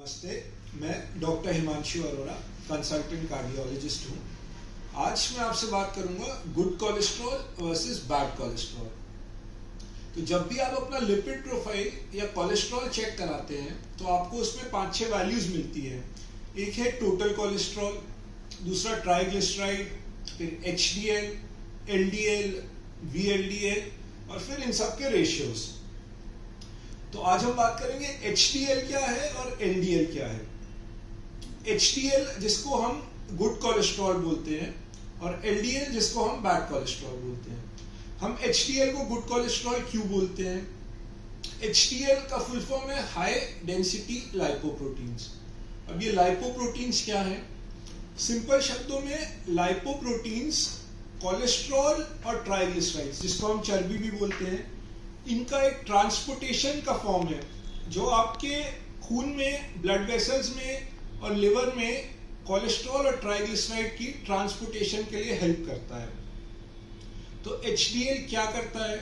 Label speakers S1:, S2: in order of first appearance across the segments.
S1: नमस्ते, मैं doctor Himanshu Arora, consultant cardiologist हूँ। आज मैं आपसे बात करूंगा good cholesterol versus bad cholesterol. तो जब भी आप अपना लिपिड प्रोफाइल या कोलेस्ट्रॉल चेक कराते हैं तो आपको उसमें 5-6 वैल्यूज मिलती है। एक है टोटल कोलेस्ट्रॉल, दूसरा ट्राइग्लिसराइड, फिर एचडीएल, एलडीएल, वीएलडीएल और फिर इन सब के रेशियोज। तो आज हम बात करेंगे एचडीएल क्या है और एलडीएल क्या है। एचडीएल जिसको हम गुड कोलेस्ट्रॉल बोलते हैं और एलडीएल जिसको हम बैड कोलेस्ट्रॉल बोलते हैं। हम एचडीएल को गुड कोलेस्ट्रॉल क्यों बोलते हैं? एचडीएल का फुल फॉर्म है हाई डेंसिटी लाइपोप्रोटीन्स। अब ये लाइपोप्रोटीन्स क्या है? सिंपल शब्दों में लाइपोप्रोटीन्स कोलेस्ट्रॉल और ट्राइग्लिसराइड्स, जिसको हम चर्बी भी बोलते हैं, इनका एक ट्रांसपोर्टेशन का फॉर्म है जो आपके खून में, ब्लड वेसल्स में और लिवर में कोलेस्ट्रॉल और ट्राइग्लिसराइड की ट्रांसपोर्टेशन के लिए हेल्प करता है। तो एचडीएल क्या करता है?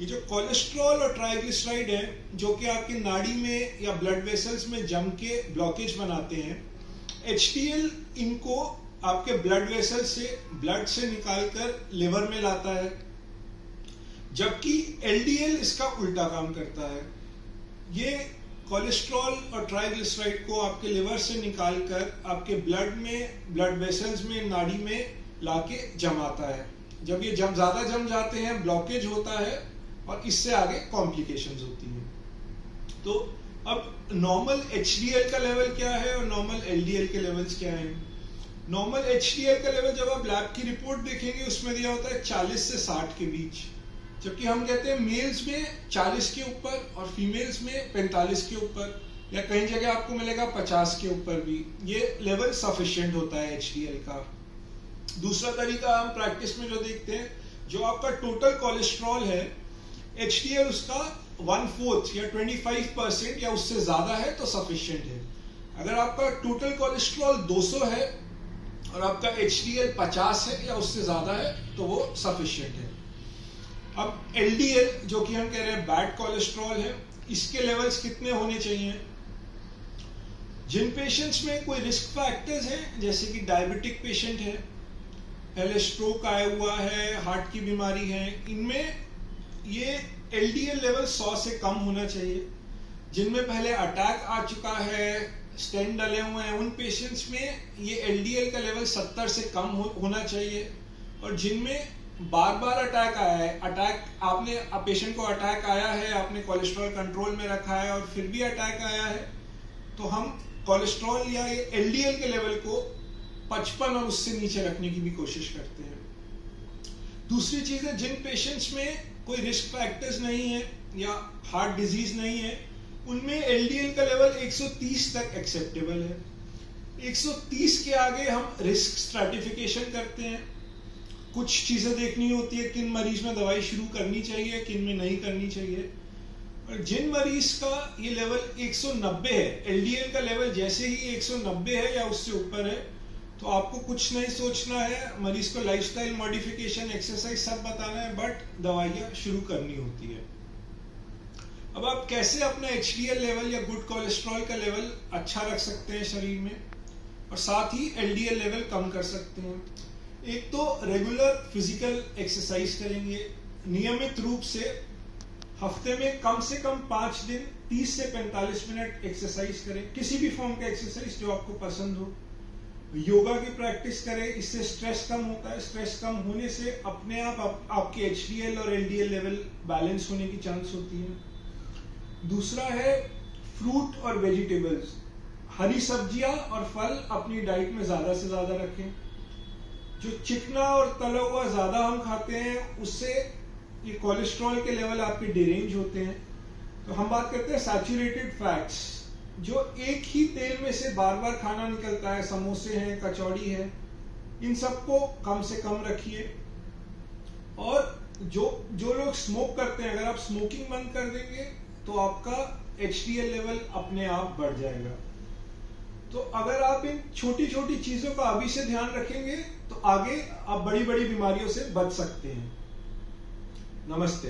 S1: ये जो कोलेस्ट्रॉल और ट्राइग्लिसराइड है जो कि आपकी नाड़ी में या ब्लड वेसल्स में जम के ब्लॉकेज बनाते हैं, एचडीएल इनको आपके ब्लड वेसल से, ब्लड से निकालकर लिवर में लाता है, जबकि एलडीएल इसका उल्टा काम करता है। ये कोलेस्ट्रॉल और ट्राइग्लिसराइड को आपके लिवर से निकालकर आपके ब्लड में, ब्लड वेसल्स में, नाड़ी में लाके जमाता है। जब ये ज्यादा जम जाते हैं, ब्लॉकेज होता है और इससे आगे कॉम्प्लिकेशंस होती हैं। तो अब नॉर्मल एचडीएल का लेवल क्या है और नॉर्मल एलडीएल के लेवल्स क्या हैं? नॉर्मल एचडीएल का लेवल जब आप लैब की रिपोर्ट देखेंगे उसमें दिया होता है 40 से 60 के बीच, जबकि हम कहते हैं मेल्स में 40 के ऊपर और फीमेल्स में 45 के ऊपर, या कई जगह आपको मिलेगा 50 के ऊपर भी। ये लेवल सफिशिएंट होता है एचडीएल का। दूसरा तरीका हम प्रैक्टिस में जो देखते हैं, जो आपका टोटल कोलेस्ट्रॉल है, एचडीएल उसका 1/4 या 25% या उससे ज्यादा है तो सफिशिएंट है। अगर आपका टोटल कोलेस्ट्रॉल 200 है और आपका एचडीएल 50 है या उससे ज्यादा है तो वो सफिशिएंट है। अब एलडीएल जो कि हम कह रहे हैं बैड कोलेस्ट्रॉल है, इसके लेवल्स कितने होने चाहिए? जिन पेशेंट्स में कोई रिस्क फैक्टर्स हैं, जैसे कि डायबिटिक पेशेंट है, पहले स्ट्रोक आया हुआ है, हार्ट की बीमारी है, इनमें ये एलडीएल लेवल 100 से कम होना चाहिए। जिनमें पहले अटैक आ चुका है, स्टेंट डले हुए हैं, उन पेशेंट्स में ये एलडीएल का लेवल 70 से कम होना चाहिए। और जिनमें बार बार अटैक आया है, आपने पेशेंट को अटैक आया है, आपने कोलेस्ट्रॉल कंट्रोल में रखा है और फिर भी अटैक आया है, तो हम कोलेस्ट्रॉल या ये एलडीएल के लेवल को 55 और उससे नीचे रखने की भी कोशिश करते हैं। दूसरी चीज है, जिन पेशेंट्स में कोई रिस्क फैक्टर्स नहीं है या हार्ट डिजीज नहीं है, उनमें एलडीएल का लेवल 130 तक एक्सेप्टेबल है। 130 के आगे हम रिस्क स्ट्रैटिफिकेशन करते हैं। कुछ चीजें देखनी होती है, किन मरीज में दवाई शुरू करनी चाहिए, किन में नहीं करनी चाहिए। और जिन मरीज का ये लेवल 190 है, एलडीएल का लेवल जैसे ही 190 है या उससे ऊपर है, तो आपको कुछ नहीं सोचना है, मरीज को लाइफस्टाइल मॉडिफिकेशन, एक्सरसाइज सब बताना है, बट दवाइयां शुरू करनी होती है। अब आप कैसे अपना एचडीएल लेवल या गुड कोलेस्ट्रॉल का लेवल अच्छा रख सकते हैं शरीर में और साथ ही एलडीएल लेवल कम कर सकते हैं? एक तो रेगुलर फिजिकल एक्सरसाइज करेंगे, नियमित रूप से हफ्ते में कम से कम 5 दिन 30 से 45 मिनट एक्सरसाइज करें, किसी भी फॉर्म का एक्सरसाइज जो आपको पसंद हो। योगा की प्रैक्टिस करें, इससे स्ट्रेस कम होता है। स्ट्रेस कम होने से अपने आप आपके एचडीएल और एलडीएल लेवल बैलेंस होने की चांस होती है। दूसरा है फ्रूट और वेजिटेबल्स, हरी सब्जियां और फल अपनी डाइट में ज्यादा से ज्यादा रखें। जो चिकना और तला हुआ ज्यादा हम खाते हैं, उससे ये कोलेस्ट्रॉल के लेवल आपके डिरेंज होते हैं। तो हम बात करते हैं सैचुरेटेड फैट्स, जो एक ही तेल में से बार बार खाना निकलता है, समोसे हैं, कचौड़ी है, इन सबको कम से कम रखिए। और जो लोग स्मोक करते हैं, अगर आप स्मोकिंग बंद कर देंगे तो आपका एचडीएल लेवल अपने आप बढ़ जाएगा। तो अगर आप इन छोटी छोटी चीजों का अभी से ध्यान रखेंगे तो आगे आप बड़ी बड़ी बीमारियों से बच सकते हैं। नमस्ते।